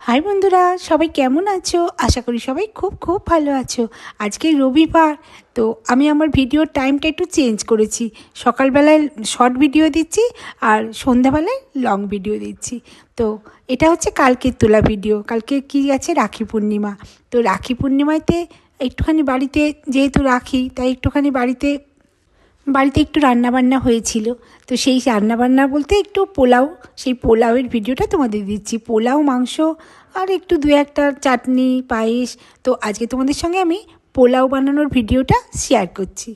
High বন্ধুরা, সবাই কেমন আছো? আশা করি সবাই খুব খুব ভালো আছো। আজকে রবিবার, তো আমি আমার ভিডিওর টাইমটা একটু চেঞ্জ করেছি। সকালবেলায় শর্ট ভিডিও দিচ্ছি আর সন্ধ্যাবেলায় লং ভিডিও দিচ্ছি। তো এটা হচ্ছে কালকের তোলা ভিডিও। কালকে কি আছে? রাখি পূর্ণিমা। তো রাখি পূর্ণিমাতে একটুখানি বাড়িতে, যেহেতু রাখি তাই একটুখানি বাড়িতে একটু রান্নাবান্না হয়েছিল। তো সেই রান্নাবান্না বলতে একটু পোলাও, সেই পোলাওয়ের ভিডিওটা তোমাদের দিচ্ছি। পোলাও, মাংস আর একটু দু একটা চাটনি, পায়েস। তো আজকে তোমাদের সঙ্গে আমি পোলাও বানানোর ভিডিওটা শেয়ার করছি।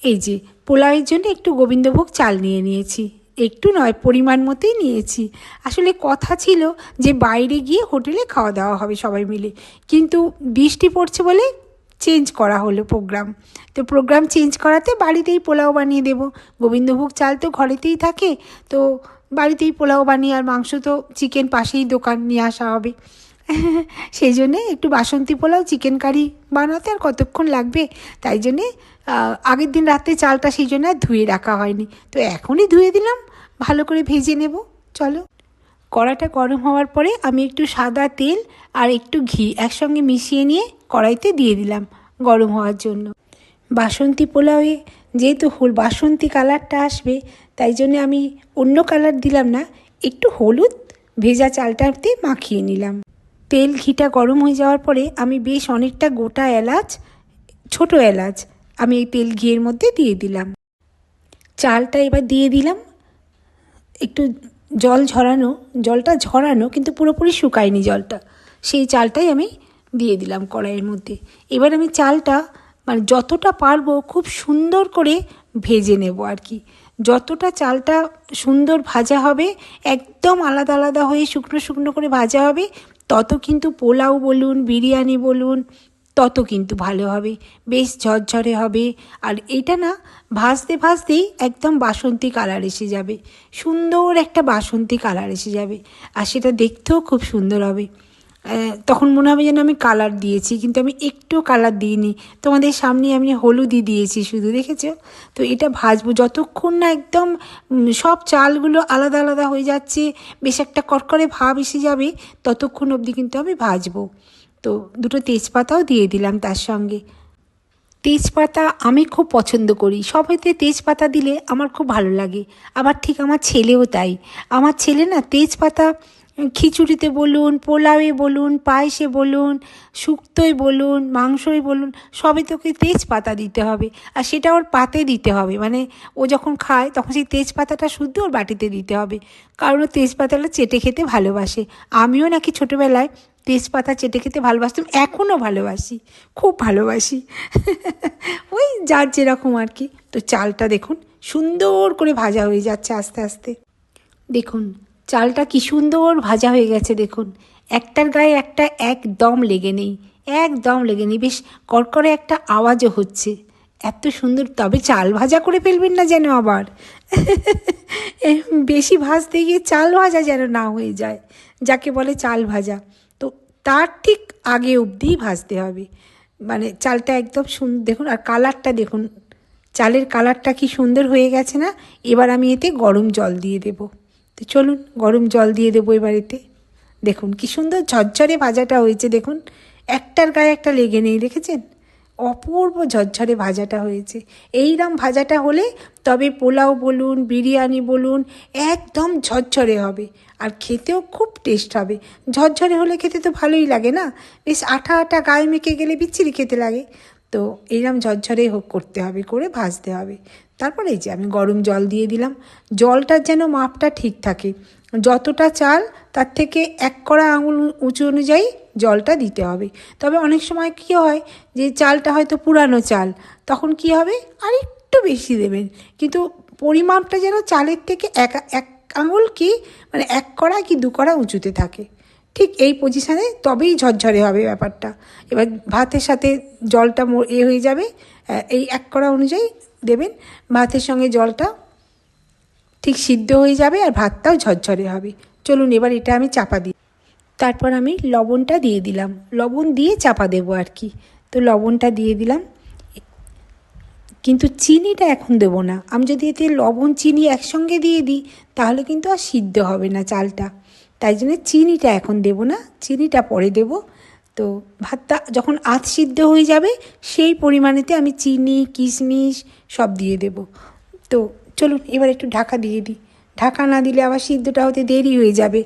এই যে পোলাওয়ের জন্য একটু গোবিন্দভোগ চাল নিয়ে নিয়েছি। একটু নয়, পরিমাণ মতোই নিয়েছি। আসলে কথা ছিল যে বাইরে গিয়ে হোটেলে খাওয়া দাওয়া হবে সবাই মিলে, কিন্তু বৃষ্টি পড়ছে বলে চেঞ্জ করা হলো প্রোগ্রাম। তো প্রোগ্রাম চেঞ্জ করাতে বাড়িতেই পোলাও বানিয়ে দেবো। গোবিন্দভোগ চাল তো ঘরেতেই থাকে, তো বাড়িতেই পোলাও বানিয়ে, আর মাংস তো চিকেন পাশেই দোকান নিয়ে আসা হবে। সেই জন্যে একটু বাসন্তী পোলাও, চিকেন কারি বানাতে আর কতক্ষণ লাগবে, তাই জন্যে আগের দিন রাতে চালটা সেই জন্য আর ধুয়ে রাখা হয়নি। তো এখনই ধুয়ে দিলাম, ভালো করে ভেজে নেব। চলো, কড়াটা গরম হওয়ার পরে আমি একটু সাদা তেল আর একটু ঘি একসঙ্গে মিশিয়ে নিয়ে কড়াইতে দিয়ে দিলাম গরম হওয়ার জন্য। বাসন্তী পোলাওয়ে যেহেতু বাসন্তী কালারটা আসবে, তাই জন্য আমি অন্য কালার দিলাম না, একটু হলুদ ভেজা চালটাতে মাখিয়ে নিলাম। তেল ঘিটা গরম হয়ে যাওয়ার পরে আমি বেশ অনেকটা গোটা এলাচ, ছোট এলাচ, আমি এই তেল ঘিয়ের মধ্যে দিয়ে দিলাম। চালটা এবার দিয়ে দিলাম। একটু জলটা ঝরানো কিন্তু পুরোপুরি শুকায়নি জলটা, সেই চালটাই আমি দিয়ে দিলাম কড়াইয়ের মধ্যে। এবার আমি চালটা মানে যতটা পারবো খুব সুন্দর করে ভেজে নেব আর কি। যতটা চালটা সুন্দর ভাজা হবে, একদম আলাদা আলাদা হয়ে শুকনো শুকনো করে ভাজা হবে, তত কিন্তু পোলাও বলুন, বিরিয়ানি বলুন, তত কিন্তু ভালো হবে, বেশ ঝরঝরে হবে। আর এটা না ভাজতে ভাজতেই একদম বাসন্তী কালার এসে যাবে, সুন্দর একটা বাসন্তী কালার এসে যাবে, আর সেটা দেখতেও খুব সুন্দর হবে। তখন মনে হবে যেন আমি কালার দিয়েছি, কিন্তু আমি একটু কালার দিইনি, তোমাদের সামনে আমি হলুদই দিয়েছি শুধু, দেখেছো? তো এটা ভাজবো যতক্ষণ না একদম সব চালগুলো আলাদা আলাদা হয়ে যাচ্ছে, বেশ একটা কড়কড়ে ভাব এসে যাবে, ততক্ষণ অবধি কিন্তু আমি ভাজবো। তো দুটো তেজপাতাও দিয়ে দিলাম তার সঙ্গে। তেজপাতা আমি খুব পছন্দ করি, সবাইতে তেজপাতা দিলে আমার খুব ভালো লাগে। আবার ঠিক আমার ছেলেও তাই। আমার ছেলে না তেজপাতা খিচুড়িতে বলুন, পোলাওয়ে বলুন, পায়েসে বলুন, শুক্তোয় বলুন, মাংসই বলুন, সবে তোকে তেজপাতা দিতে হবে। আর সেটা ওর পাতে দিতে হবে, মানে ও যখন খায় তখন সেই তেজপাতাটা শুদ্ধ ওর বাটিতে দিতে হবে, কারণ ও তেজপাতাটা চেটে খেতে ভালোবাসে। আমিও নাকি ছোটোবেলায় তেজপাতা চেটে খেতে ভালোবাসতাম, এখনও ভালোবাসি, খুব ভালোবাসি। ওই যার যেরকম আর কি। তো চালটা দেখুন সুন্দর করে ভাজা হয়ে যাচ্ছে আস্তে আস্তে। দেখুন চালটা কি সুন্দর ভাজা হয়ে গেছে, দেখুন একটার গায়ে একটা একদম লেগে নেই, একদম লেগে নেই, বেশ কড়কড়ে একটা আওয়াজও হচ্ছে, এত সুন্দর। তবে চাল ভাজা করে ফেলবেন না যেন আবার, বেশি ভাজতে গিয়ে চাল ভাজা যেন না হয়ে যায়, যাকে বলে চাল ভাজা। তো তার ঠিক আগে অবধিই ভাজতে হবে, মানে চালটা একদম সুন্দর। দেখুন আর কালারটা দেখুন, চালের কালারটা কি সুন্দর হয়ে গেছে না? এবার আমি এতে গরম জল দিয়ে দেব। তো চলুন গরম জল দিয়ে দেবো এবার এতে। দেখুন কি সুন্দর ঝরঝরে ভাজাটা হয়েছে, দেখুন একটার গায়ে একটা লেগে নেই, দেখেছেন? অপূর্ব ঝরঝরে ভাজাটা হয়েছে। এইরকম ভাজাটা হলে তবে পোলাও বলুন, বিরিয়ানি বলুন, একদম ঝরঝরে হবে, আর খেতেও খুব টেস্ট হবে। ঝরঝরে হলে খেতে তো ভালোই লাগে না, বেশ আঠা আঠা গায়ে মেখে গেলে বিচ্ছিরি খেতে লাগে। তো এইরকম ঝরঝরে করতে হবে, করে ভাজতে হবে। তারপরে এই যে আমি গরম জল দিয়ে দিলাম। জলটার যেন মাপটা ঠিক থাকে, যতটা চাল তার থেকে 1 কড়া আঙুল উঁচু অনুযায়ী জলটা দিতে হবে। তবে অনেক সময় কী হয় যে চালটা হয়তো পুরানো চাল, তখন কি হবে আর একটু বেশি দেবেন, কিন্তু পরিমাপটা যেন চালের থেকে এক আঙুল কি মানে 1 কড়া কি 2 কড়া উঁচুতে থাকে, ঠিক এই পজিশানে, তবেই ঝরঝরে হবে ব্যাপারটা। এবার ভাতের সাথে জলটা হয়ে যাবে, এই 1 কড়া অনুযায়ী দেবেন, ভাতের সঙ্গে জলটা ঠিক সিদ্ধ হয়ে যাবে, আর ভাতটাও ঝরঝরে হবে। চলুন এবার এটা আমি চাপা দিই। তারপর আমি লবণটা দিয়ে দিলাম, লবণ দিয়ে চাপা দেবো আর কি। তো লবণটা দিয়ে দিলাম, কিন্তু চিনিটা এখন দেবো না। আমি যদি এতে লবণ চিনি একসঙ্গে দিয়ে দিই তাহলে কিন্তু আর সিদ্ধ হবে না চালটা, তাই জন্য চিনিটা এখন দেব না, চিনিটা পরে দেব। তো ভাতটা যখন আধ সিদ্ধ হয়ে যাবে সেই পরিমাণেতে আমি চিনি কিশমিশ সব দিয়ে দেব। তো চলুন এবার একটু ঢাকা দিয়ে দিই। ঢাকা না দিলে আবার সিদ্ধটা হতে দেরি হয়ে যাবে,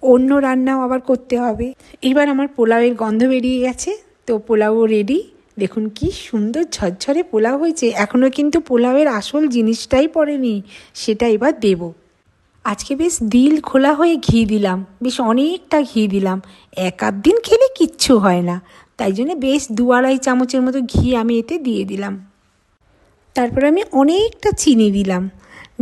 অন্য রান্নাও আবার করতে হবে। এবার আমার পোলাওয়ের গন্ধ বেরিয়ে গেছে, তো পোলাও রেডি। দেখুন কি সুন্দর ঝরঝরে পোলাও হয়েছে। এখনও কিন্তু পোলাওয়ের আসল জিনিসটাই পড়েনি, সেটা এবার দেব। আজকে বেশ দিল খোলা হয়ে ঘি দিলাম, বেশ অনেকটা ঘি দিলাম। এক আধ দিন খেলে কিচ্ছু হয় না, তাই জন্য বেশ 2-2.5 চামচের মতো ঘি আমি এতে দিয়ে দিলাম। তারপর আমি অনেকটা চিনি দিলাম।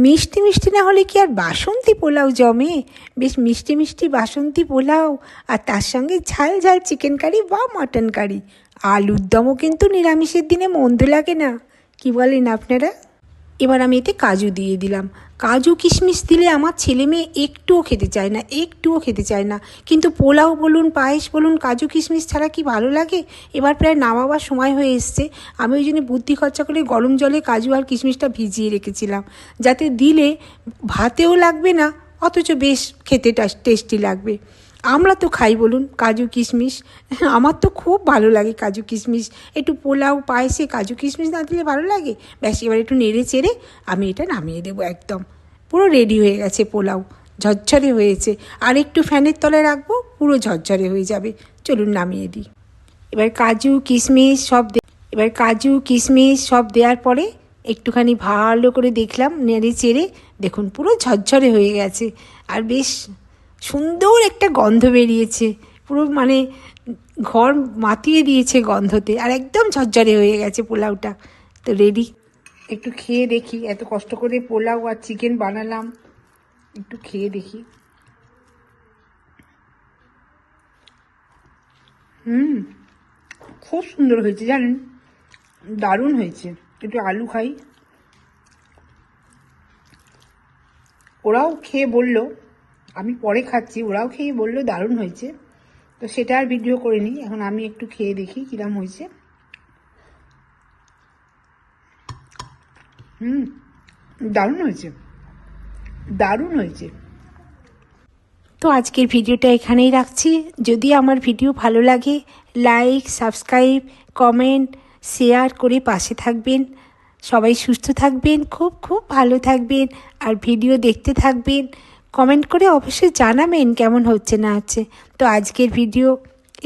মিষ্টি মিষ্টি না হলে কি আর বাসন্তী পোলাও জমে? বেশ মিষ্টি মিষ্টি বাসন্তী পোলাও, আর তার সঙ্গে ঝাল ঝাল চিকেন কারি বা মটন কারি। আলুর দমও কিন্তু নিরামিষের দিনে মন্দ লাগে না, কি বলেন আপনারা? এবার আমি এতে কাজু দিয়ে দিলাম। কাজু কিশমিশ দিলে আমার ছেলে মেয়ে একটুও খেতে চায় না, একটুও খেতে চায় না। কিন্তু পোলাও বলুন পায়েস বলুন কাজু কিশমিশ ছাড়া কি ভালো লাগে? এবার প্রায় নামাবার সময় হয়ে এসছে। আমি ওই জন্য বুদ্ধি খরচা করে গরম জলে কাজু আর কিশমিশটা ভিজিয়ে রেখেছিলাম, যাতে দিলে ভাতেও লাগবে না, অথচ বেশ খেতে টেস্টি লাগবে। আমরা তো খাই বলুন কাজু কিশমিশ, আমার তো খুব ভালো লাগে কাজু কিশমিশ। একটু পোলাও পায়েসে কাজু কিশমিশ না দিলে ভালো লাগে? ব্যাস এবার একটু নেড়ে চেড়ে আমি এটা নামিয়ে দেবো। একদম পুরো রেডি হয়ে গেছে পোলাও, ঝরঝরে হয়েছে। আর একটু ফ্যানের তলায় রাখবো, পুরো ঝরঝরে হয়ে যাবে। চলুন নামিয়ে দিই। এবার কাজু কিশমিশ সব দেওয়ার পরে একটুখানি ভালো করে দেখলাম, নেড়ে চেড়ে দেখুন পুরো ঝরঝরে হয়ে গেছে। আর বেশ সুন্দর একটা গন্ধ বেরিয়েছে, পুরো মানে ঘর মাতিয়ে দিয়েছে গন্ধতে। আর একদম ঝরঝরে হয়ে গেছে পোলাওটা, তো রেডি। একটু খেয়ে দেখি, এত কষ্ট করে পোলাও আর চিকেন বানালাম, একটু খেয়ে দেখি। খুব সুন্দর হয়েছে জানেন, দারুণ হয়েছে। একটু আলু খাই। ওরাও খেয়ে বললো, আমি পরে খাচ্ছি, ওরাও খেয়ে বললো দারুণ হয়েছে। তো সেটা আর ভিডিও করিনি, এখন আমি একটু খেয়ে দেখি কিরম হয়েছে। দারুণ হয়েছে, দারুণ হয়েছে। তো আজকের ভিডিওটা এখানেই রাখছি। যদি আমার ভিডিও ভালো লাগে লাইক সাবস্ক্রাইব কমেন্ট শেয়ার করে পাশে থাকবেন। সবাই সুস্থ থাকবেন, খুব খুব ভালো থাকবেন, আর ভিডিও দেখতে থাকবেন। কমেন্ট করে অবশ্যই জানাবেন কেমন হচ্ছে না হচ্ছে। তো আজকের ভিডিও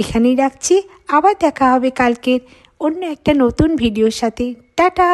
এখানেই রাখছি, আবার দেখা হবে কালকের অন্য একটা নতুন ভিডিওর সাথে। টাটা।